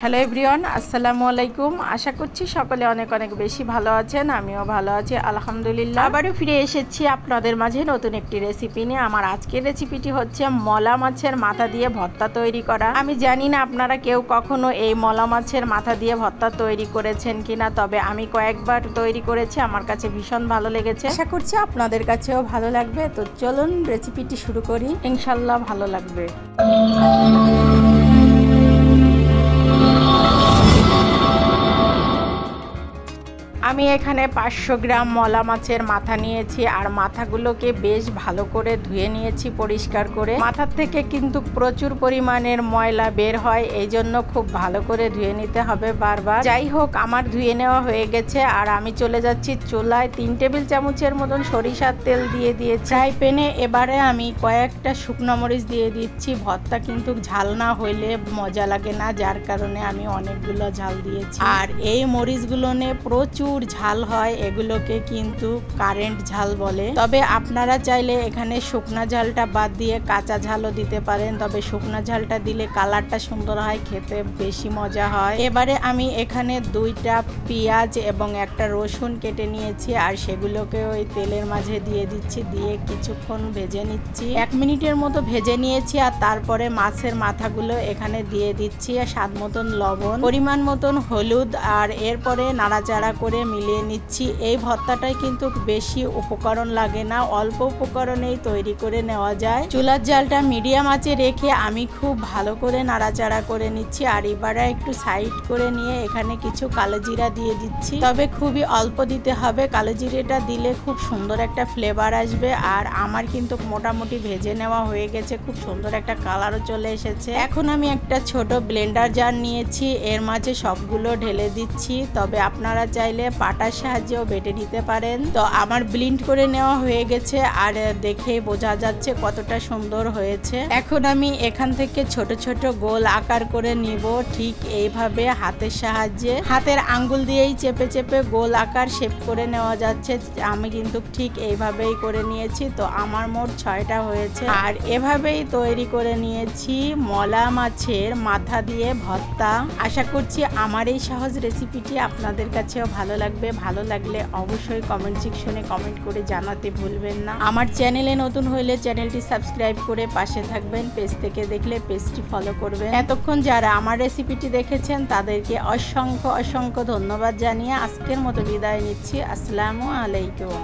Hello everyone, আসসালামু আলাইকুম। আশা করছি সকলে অনেক অনেক বেশি ভালো আছেন। আমিও ভালো আছি আলহামদুলিল্লাহ। আবারও ফিরে এসেছি আপনাদের মাঝে নতুন একটি রেসিপি নিয়ে। আমার আজকের রেসিপিটি হচ্ছে মলা মাছের মাথা দিয়ে ভর্তা তৈরি করা। আমি জানি না আপনারা কেউ কখনো এই মলা মাছের মাথা দিয়ে ভর্তা তৈরি করেছেন কিনা, তবে আমি কয়েকবার তৈরি করেছি, আমার কাছে ভীষণ ভালো লেগেছে। আশা করছি আপনাদের কাছেও ভালো লাগবে। তো চলুন রেসিপিটি শুরু করি, ইনশাল্লাহ ভালো লাগবে। আমি এখানে 500 গ্রাম মলা মাছের মাথা নিয়েছি, আর মাথাগুলোকে বেশ ভালো করে ধুয়ে নিয়েছি পরিষ্কার করে। মাথার থেকে কিন্তু প্রচুর পরিমাণের ময়লা বের হয়, এই জন্য খুব ভালো করে ধুয়ে নিতে হবে বারবার। যাই হোক, আমার ধুয়ে নেওয়া হয়ে গেছে, আর আমি চলে যাচ্ছি চুলায়। 3 টেবিল চামচের মতন সরিষার তেল দিয়ে দিয়েছি ফ্রাই প্যানে। এবারে আমি কয়েকটা শুকনো মরিচ দিয়ে দিচ্ছি। ভর্তা কিন্তু ঝাল না হইলে মজা লাগে না, যার কারণে আমি অনেকগুলো ঝাল দিয়েছি। আর এই মরিচগুলো নিয়ে প্রচুর ঝাল হয়, এগুলোকে কিন্তু কারেন্ট ঝাল বলে। তবে আপনারা চাইলে এখানে শুকনা ঝালটা বাদ দিয়ে কাঁচা ঝালও দিতে পারেন, তবে শুকনা ঝালটা দিলে কালারটা সুন্দর হয়, খেতে বেশি মজা হয়। এবারে আমি এখানে 2টা পেঁয়াজ এবং একটা রসুন কেটে নিয়েছি, আর সেগুলোকে ওই তেলের মাঝে দিয়ে দিচ্ছি। দিয়ে কিছুক্ষণ ভেজে নিচ্ছি, 1 মিনিটের মতো ভেজে নিয়েছি। আর তারপরে মাছের মাথাগুলো এখানে দিয়ে দিচ্ছি, স্বাদ মতন লবণ, পরিমাণ মতন হলুদ, আর এরপরে নাড়াচাড়া করে মিলিয়ে নিচ্ছি। এই ভর্তাটাই কিন্তু বেশি উপকরণ লাগে না, অল্প উপকরণেই তৈরি করে নেওয়া যায়। চুলার জালটা মিডিয়াম আঁচে রেখে আমি খুব ভালো করে নাড়াচাড়া করে নিচ্ছি। আর এবারে একটু সাইড করে নিয়ে এখানে কিছু কালো জিরা দিয়ে দিচ্ছি, তবে খুবই অল্প দিতে হবে। কালো জিরাটা দিলে খুব সুন্দর একটা ফ্লেভার আসবে। আর আমার কিন্তু মোটামুটি ভেজে নেওয়া হয়ে গেছে, খুব সুন্দর একটা কালারও চলে এসেছে। এখন আমি একটা ছোট ব্লেন্ডার জার নিয়েছি, এর মাঝে সবগুলো ঢেলে দিচ্ছি। তবে আপনারা চাইলে পাটার সাহায্যেও বেটে নিতে পারেন। তো আমার ব্লেন্ড করে নেওয়া হয়ে গেছে, আর দেখে বোঝা যাচ্ছে কতটা সুন্দর হয়েছে। এখন আমি এখান থেকে ছোট ছোট গোল আকার করে নিব, ঠিক এইভাবে হাতের সাহায্যে, হাতের আঙ্গুল দিয়েই চেপে চেপে গোল আকার শেপ করে নেওয়া যাচ্ছে। আমি কিন্তু ঠিক এইভাবেই করে নিয়েছি। তো আমার মোট 6টা হয়েছে, আর এভাবেই তৈরি করে নিয়েছি মলা মাছের মাথা দিয়ে ভর্তা। আশা করছি আমার এই সহজ রেসিপিটি আপনাদের কাছেও ভালো লাগবে। ভালো লাগলে অবশ্যই কমেন্ট সেকশনে কমেন্ট করে জানাতে ভুলবেন না। আমার চ্যানেলে নতুন হইলে চ্যানেলটি সাবস্ক্রাইব করে পাশে থাকবেন। পেজ থেকে দেখলে পেজটি ফলো করবেন। এতক্ষণ যারা আমার রেসিপিটি দেখেছেন তাদেরকে অসংখ্য অসংখ্য ধন্যবাদ জানিয়ে আজকের মতো বিদায় নিচ্ছি। আসসালামু আলাইকুম।